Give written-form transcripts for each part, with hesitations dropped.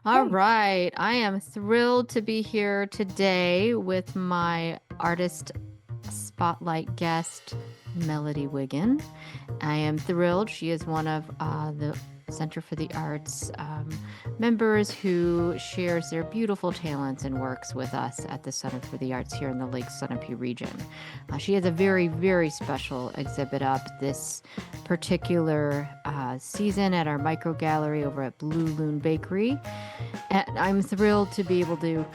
All Hey. right. I am thrilled to be here today with my artist spotlight guest, Melody Wiggin. I am thrilled. She is one of the Center for the Arts members who shares their beautiful talents and works with us at the Center for the Arts here in the Lake Sunapee region. She has a very, very special exhibit up this particular season at our micro gallery over at Blue Loon Bakery. And I'm thrilled to be able to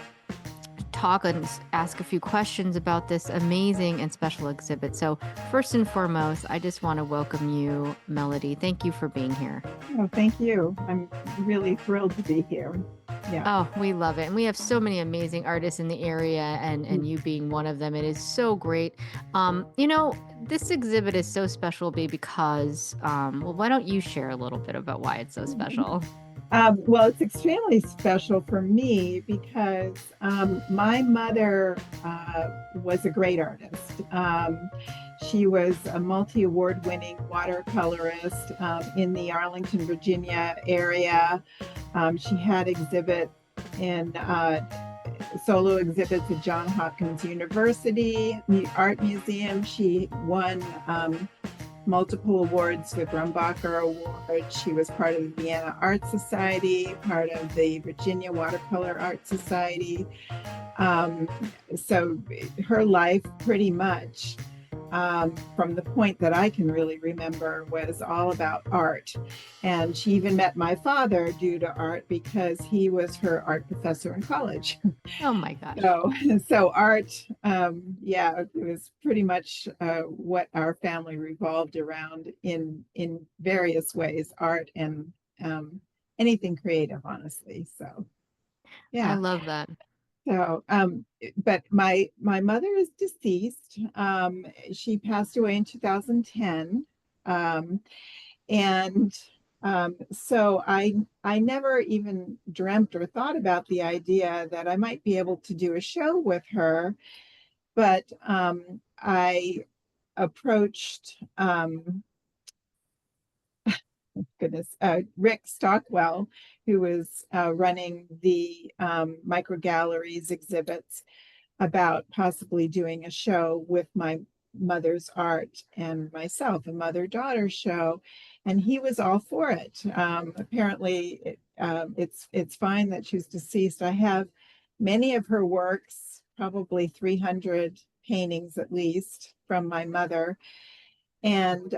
talk and ask a few questions about this amazing and special exhibit. So, first and foremost, I just want to welcome you, Melody. Thank you for being here. Oh, thank you. I'm really thrilled to be here. Yeah. Oh, we love it. And we have so many amazing artists in the area, and you being one of them. It is so great. This exhibit is so special, because, well, why don't you share a little bit about why it's so special? Well, it's extremely special for me because my mother was a great artist. She was a multi-award winning watercolorist in the Arlington, Virginia area. She had exhibit in solo exhibits at Johns Hopkins University Art Museum. She won multiple awards with Rumbacher Award. She was part of the Vienna Art Society, part of the Virginia Watercolor Art Society. Um, so her life pretty much from the point that I can really remember was all about art. And she even met my father due to art because he was her art professor in college. Oh my gosh. So, so art, yeah, it was pretty much what our family revolved around in various ways, art and anything creative, honestly. So, I yeah. love that. So, but my mother is deceased. She passed away in 2010, and so I never even dreamt or thought about the idea that I might be able to do a show with her. But I approached goodness, Rick Stockwell, who was running the micro galleries exhibits, about possibly doing a show with my mother's art and myself, a mother-daughter show, and he was all for it. Apparently, it's fine that she's deceased. I have many of her works, probably 300 paintings at least from my mother, and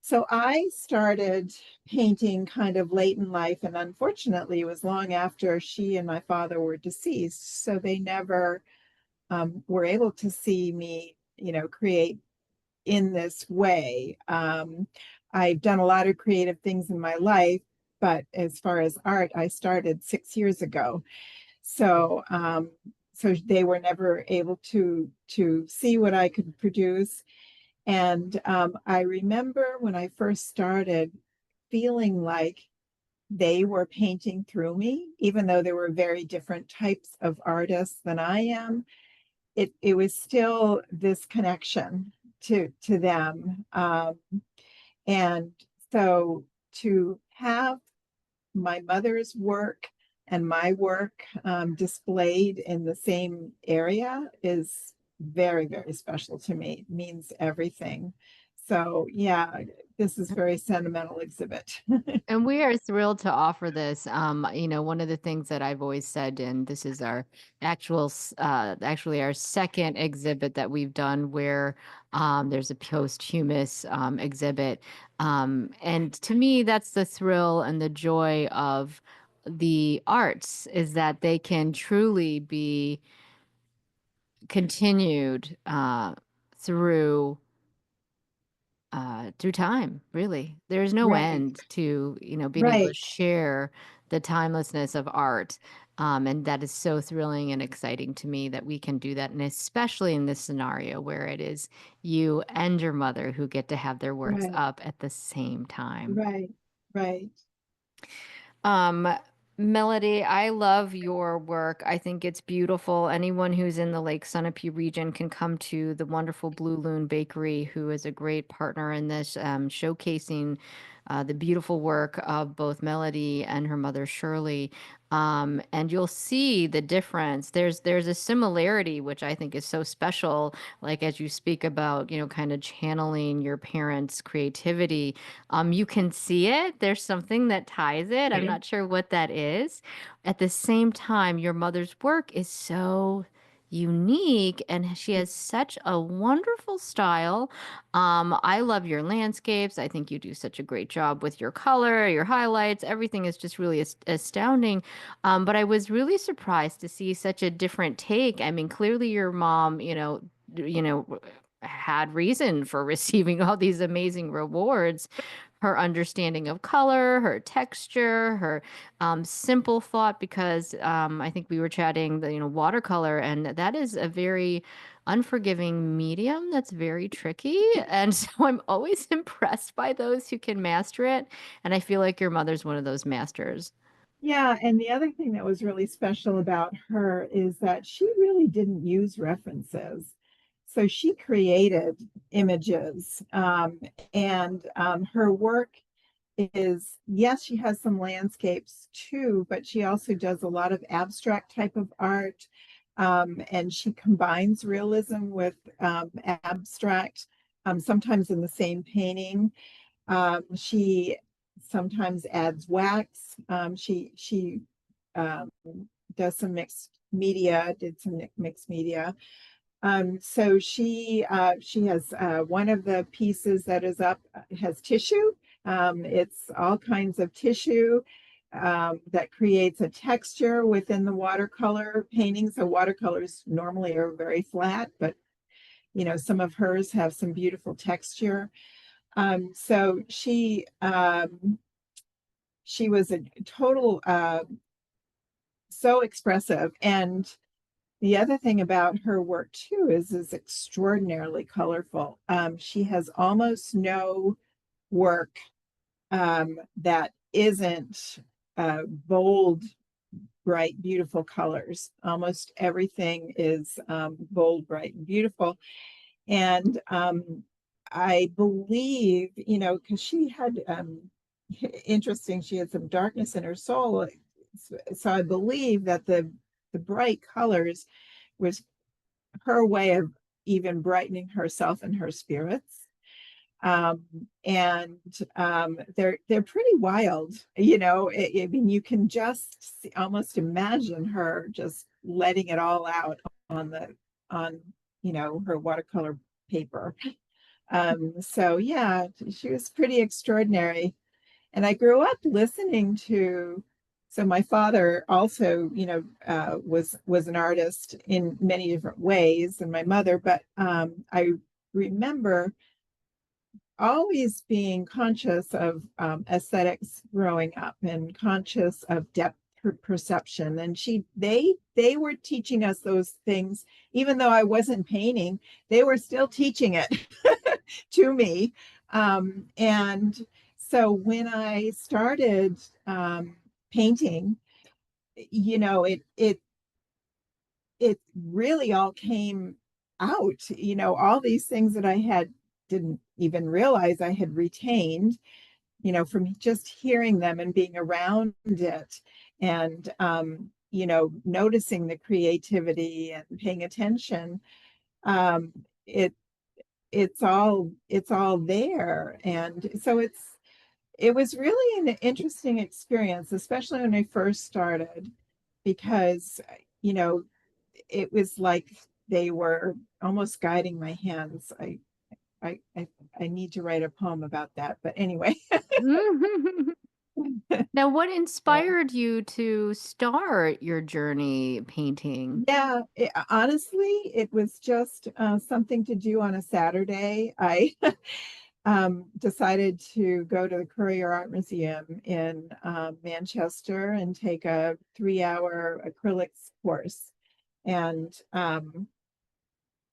so I started painting kind of late in life, and unfortunately, it was long after she and my father were deceased. So they never were able to see me, create in this way. I've done a lot of creative things in my life, but as far as art, I started 6 years ago. So, so they were never able to see what I could produce. And I remember when I first started feeling like they were painting through me, even though there were very different types of artists than I am. It was still this connection to them, and so to have my mother's work and my work displayed in the same area is very, very special to me. It means everything. So, yeah, this is very sentimental exhibit. And we are thrilled to offer this. One of the things that I've always said, and this is our actually our second exhibit that we've done where there's a posthumous exhibit. And to me, that's the thrill and the joy of the arts is that they can truly be continued through through time, really. There's no Right, end to, being able to right, share the timelessness of art. And that is so thrilling and exciting to me that we can do that. And especially in this scenario where it is you and your mother who get to have their works right, up at the same time. right, right. Um, Melody, I love your work. I think it's beautiful. Anyone who's in the Lake Sunapee region can come to the wonderful Blue Loon Bakery, who is a great partner in this, showcasing the beautiful work of both Melody and her mother Shirley. And you'll see the difference. There's a similarity, which I think is so special. Like as you speak about, kind of channeling your parents' creativity, you can see it. There's something that ties it. I'm not sure what that is. At the same time, your mother's work is so unique and she has such a wonderful style. I love your landscapes. I think you do such a great job with your color, your highlights. Everything is just really astounding. But I was really surprised to see such a different take. I mean, clearly your mom, had reason for receiving all these amazing rewards. Her understanding of color, her texture, her simple thought, because I think we were chatting the, watercolor, and that is a very unforgiving medium that's very tricky. And so I'm always impressed by those who can master it. And I feel like your mother's one of those masters. Yeah, and the other thing that was really special about her is that she really didn't use references. So she created images, and her work is, yes, she has some landscapes too, but she also does a lot of abstract type of art, and she combines realism with abstract, sometimes in the same painting. She sometimes adds wax. She um, does some mixed media, did some mixed media. So she has one of the pieces that is up has tissue. It's all kinds of tissue that creates a texture within the watercolor paintings. So watercolors normally are very flat, but some of hers have some beautiful texture. So she was a total so expressive. And the other thing about her work too is extraordinarily colorful. She has almost no work that isn't bold, bright, beautiful colors. Almost everything is bold, bright, and beautiful. And I believe, because she had interesting, she had some darkness in her soul. So I believe that the bright colors was her way of even brightening herself and her spirits. Um, and they're pretty wild, I mean, you can just almost imagine her just letting it all out on the on her watercolor paper. So yeah, she was pretty extraordinary. And I grew up listening to, so my father also, was an artist in many different ways, and my mother, but I remember always being conscious of aesthetics growing up and conscious of depth perception. And they were teaching us those things, even though I wasn't painting, they were still teaching it to me. And so when I started painting, it really all came out, all these things that I had didn't even realize I had retained, from just hearing them and being around it, and noticing the creativity and paying attention. um it it's all there. And so it was really an interesting experience, especially when I first started, because you know it was like they were almost guiding my hands. I I, I need to write a poem about that, but anyway. Now, what Yeah, inspired you to start your journey painting? yeah, honestly, it was just something to do on a Saturday. I decided to go to the Courier Art Museum in Manchester and take a 3-hour acrylics course, and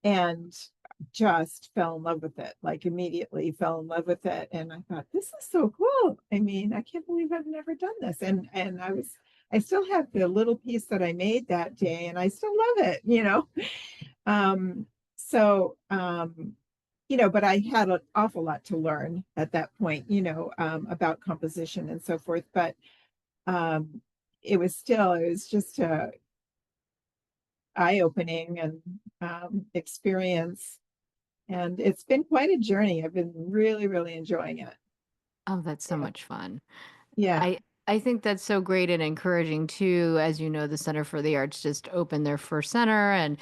and just fell in love with it, like immediately fell in love with it. And I thought, this is so cool. I mean, I can't believe I've never done this. And I still have the little piece that I made that day, and I still love it. Um, so but I had an awful lot to learn at that point, about composition and so forth. But um, it was just eye-opening and experience. And it's been quite a journey. I've been really, really enjoying it. Oh, that's so Yeah. much fun. Yeah. I think that's so great and encouraging too. As you know, the Center for the Arts just opened their first center, and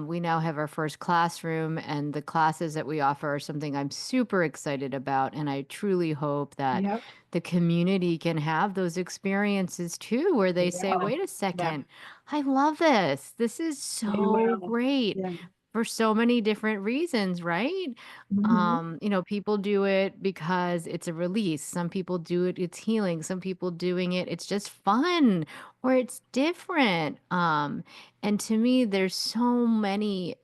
we now have our first classroom. And the classes that we offer are something I'm super excited about. And I truly hope that Yep. the community can have those experiences too, where they They say, will. wait a Yeah. second, I love this. This is They so will. great Yeah. for so many different reasons, right? Hmm. People do it because it's a release. Some people do it, it's healing. Some people doing it, it's just fun or it's different. And to me, there's so many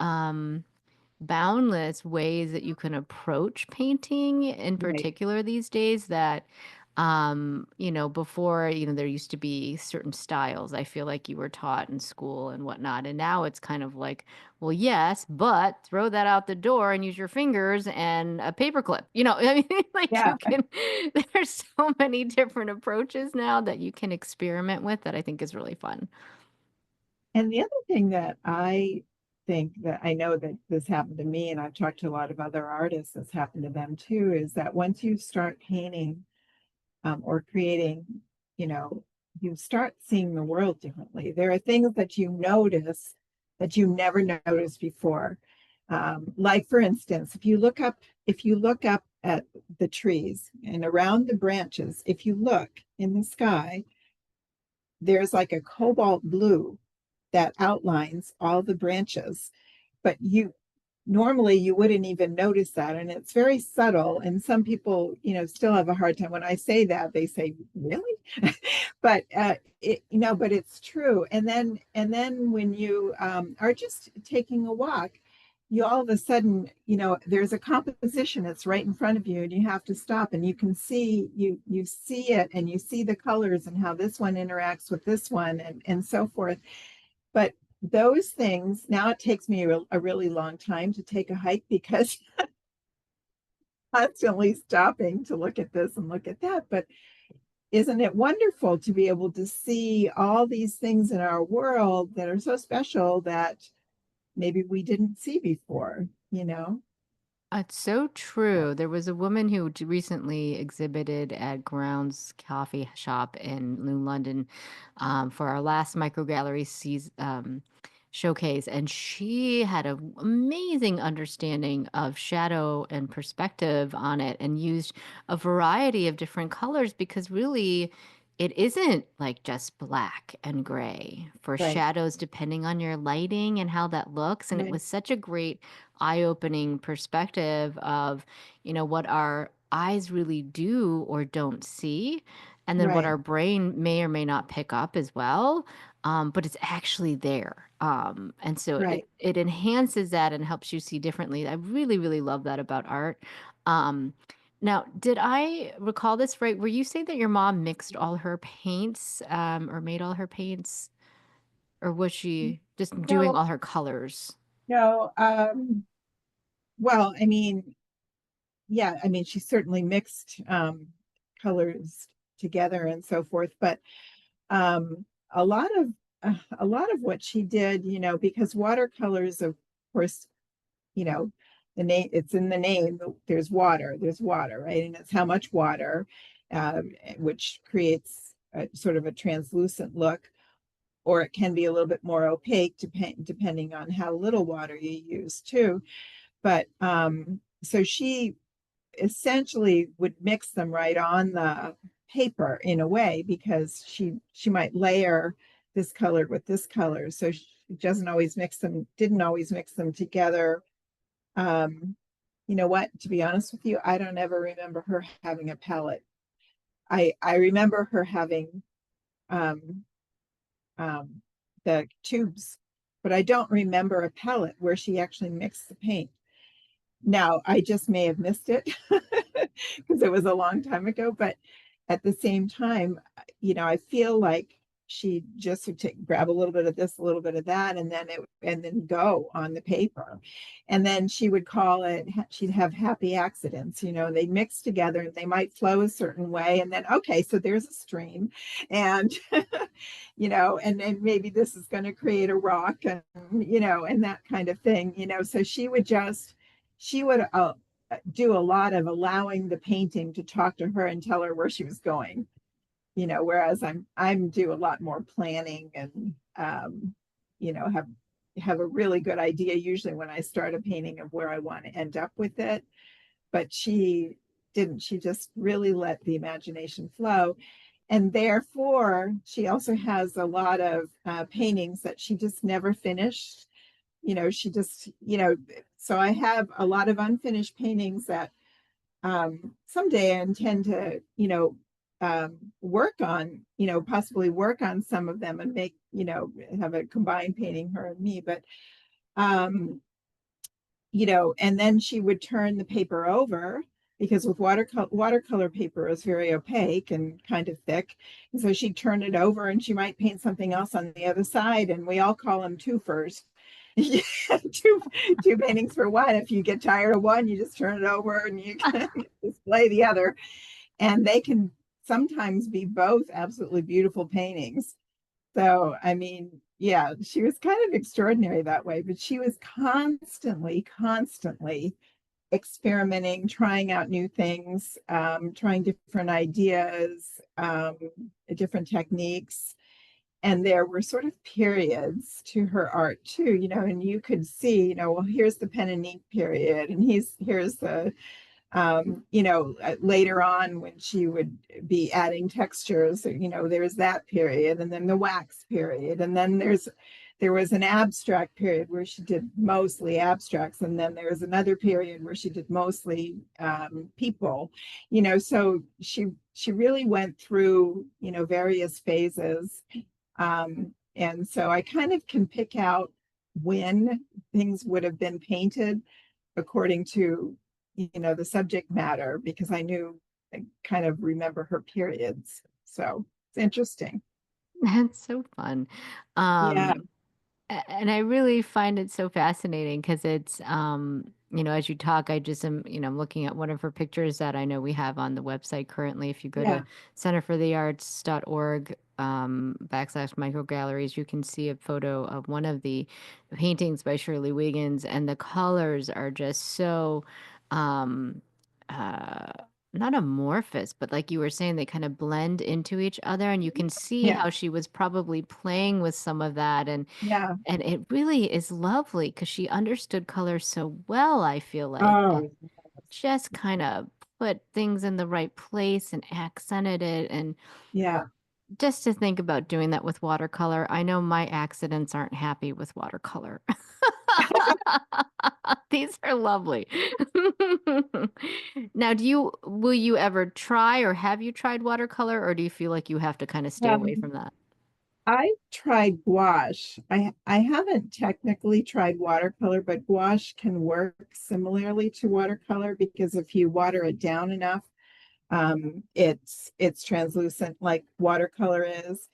boundless ways that you can approach painting in Right. particular these days that before there used to be certain styles I feel like you were taught in school and whatnot, and now it's kind of like, well, yes, but throw that out the door and use your fingers and a paperclip. I mean, like Yeah. you can there's so many different approaches now that you can experiment with that I think is really fun. And the other thing that I think that I know that this happened to me, and I've talked to a lot of other artists, that's happened to them too, is that once you start painting or creating, you know, you start seeing the world differently. There are things that you notice that you never noticed before. Like for instance, if you look up at the trees and around the branches, if you look in the sky, there's like a cobalt blue that outlines all the branches, but you wouldn't even notice that, and it's very subtle, and some people still have a hard time when I say that. They say, really? But but it's true. And then when you are just taking a walk, you all of a sudden, there's a composition that's right in front of you, and you have to stop, and you see it, and you see the colors and how this one interacts with this one, and so forth. But those things, now it takes me a really long time to take a hike because constantly stopping to look at this and look at that. But isn't it wonderful to be able to see all these things in our world that are so special that maybe we didn't see before, you know? It's so true. There was a woman who recently exhibited at Grounds Coffee Shop in New London for our last micro gallery showcase, and she had an amazing understanding of shadow and perspective on it, and used a variety of different colors because really. It isn't like just black and gray for Right, shadows, depending on your lighting and how that looks. And it right, was such a great eye-opening perspective of, what our eyes really do or don't see, and then what right, our brain may or may not pick up as well. But it's actually there. And so it right. it enhances that and helps you see differently. I really, really love that about art. Um, Now, did I recall this right? Were you saying that your mom mixed all her paints, or made all her paints, or was she just doing No, all her colors? no. Well, I mean, yeah, I mean, she certainly mixed colors together and so forth, but um, a lot of a lot of what she did, because watercolors, of course, you know, the name, it's in the name. There's water, right? And it's how much water, which creates sort of a translucent look, or it can be a little bit more opaque, depending on how little water you use too. But so she essentially would mix them right on the paper in a way, because she might layer this color with this color, so she doesn't always mix them didn't always mix them together. You know what, to be honest with you, I don't ever remember her having a palette. I remember her having um um the tubes, but I don't remember a palette where she actually mixed the paint. Now, I just may have missed it because it was a long time ago, but at the same time, I feel like she just would grab a little bit of this, a little bit of that, and then go on the paper. And then she would call it, she'd have happy accidents, they mix together and they might flow a certain way. And then, okay, so there's a stream, and, and then maybe this is going to create a rock, and that kind of thing, so she would do a lot of allowing the painting to talk to her and tell her where she was going, whereas I'm do a lot more planning and have a really good idea usually when I start a painting of where I want to end up with it. But she didn't. She just really let the imagination flow. And therefore, she also has a lot of paintings that she just never finished. She just, so I have a lot of unfinished paintings that someday I intend to, work on, possibly work on some of them and make, have a combined painting, her and me. But, and then she would turn the paper over because with watercolor paper is very opaque and kind of thick. And so she'd turn it over and she might paint something else on the other side. And we all call them twofers. two paintings for one. If you get tired of one, you just turn it over and you can display the other. And they can sometimes be both absolutely beautiful paintings. So, I mean, yeah, she was kind of extraordinary that way, but she was constantly experimenting, trying out new things, trying different ideas, different techniques. And there were sort of periods to her art too, and you could see, well, here's the pen and ink period, and here's the, later on when she would be adding textures, there's that period, and then the wax period, and then there was an abstract period where she did mostly abstracts, and then there's another period where she did mostly people, so she really went through, various phases. And so I kind of can pick out when things would have been painted according to, the subject matter, because I kind of remember her periods. So it's interesting. That's so fun. Yeah, Um, and I really find it so fascinating because it's, as you talk, I just am, I'm looking at one of her pictures that I know we have on the website currently. If you go yeah, to centerforthearts.org, /microgalleries, you can see a photo of one of the paintings by Shirley Wiggins, and the colors are just so, um, uh, not amorphous, but like you were saying, they kind of blend into each other, and you can see yeah, how she was probably playing with some of that, yeah. and it really is lovely because she understood color so well, I feel like, and Oh, just kind of put things in the right place and accented it. And yeah. just to think about doing that with watercolor, I know my accidents aren't happy with watercolor. These are lovely. Now, will you ever try, or have you tried watercolor, or do you feel like you have to kind of stay away Um, from that? I tried gouache. I haven't technically tried watercolor, but gouache can work similarly to watercolor because if you water it down enough, it's translucent like watercolor is.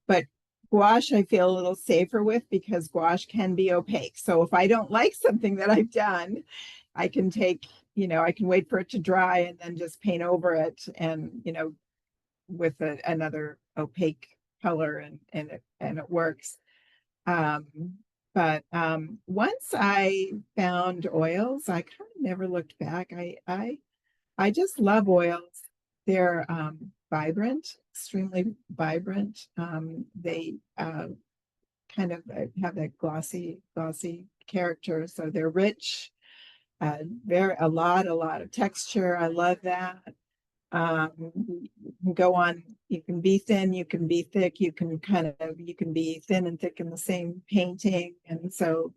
But gouache I feel a little safer with because gouache can be opaque. So if I don't like something that I've done, I can I can wait for it to dry and then just paint over it, and with another opaque color, and it works. Um, but once I found oils, I kind of never looked back. I just love oils. They're vibrant, extremely vibrant. They kind of have that glossy character, so they're rich. A lot of texture. I love that. You can go on. You can be thin. You can be thick. You can be thin and thick in the same painting, and so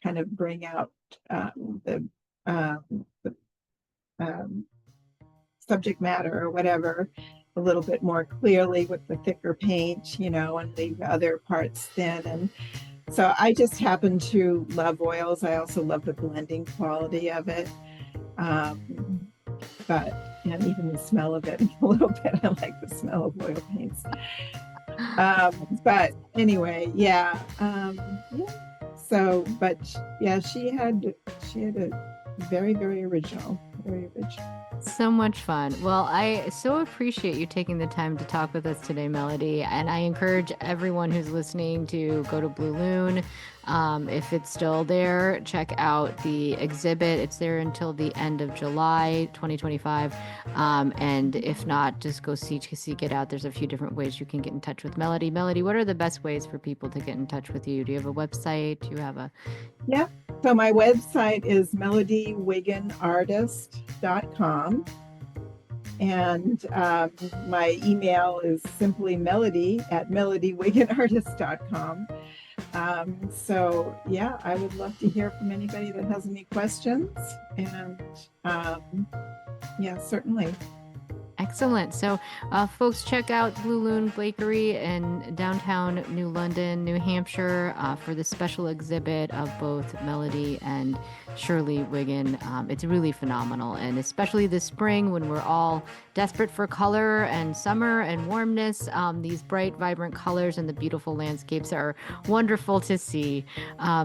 kind of bring out the um, subject matter or whatever a little bit more clearly with the thicker paint, and leave other parts thin. And so I just happen to love oils. I also love the blending quality of it. Um, but and even the smell of it a little bit. I like the smell of oil paints. But anyway, yeah. Yeah. So, but yeah, she had a very, very original, very original. So much fun. Well, I so appreciate you taking the time to talk with us today, Melody. And I encourage everyone who's listening to go to Blue Loon. If it's still there, check out the exhibit. It's there until the end of July 2025. And if not, just go seek it out. There's a few different ways you can get in touch with Melody. Melody, what are the best ways for people to get in touch with you? Do you have a website? Do you have a Yeah. So my website is melodywigginartist.com. And my email is simply melody@melodywigginartist.com. So yeah, I would love to hear from anybody that has any questions. And yeah, certainly. Excellent. So, folks, check out Blue Loon Bakery in downtown New London, New Hampshire, for the special exhibit of both Melody and Shirley Wiggin. It's really phenomenal, and especially this spring when we're all desperate for color and summer and warmness. These bright, vibrant colors and the beautiful landscapes are wonderful to see.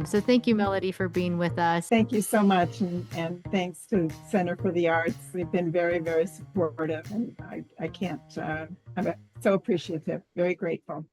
So, thank you, Melody, for being with us. Thank you so much. And thanks to Center for the Arts. They've been very, very supportive. And I can't, I'm so appreciative, very grateful.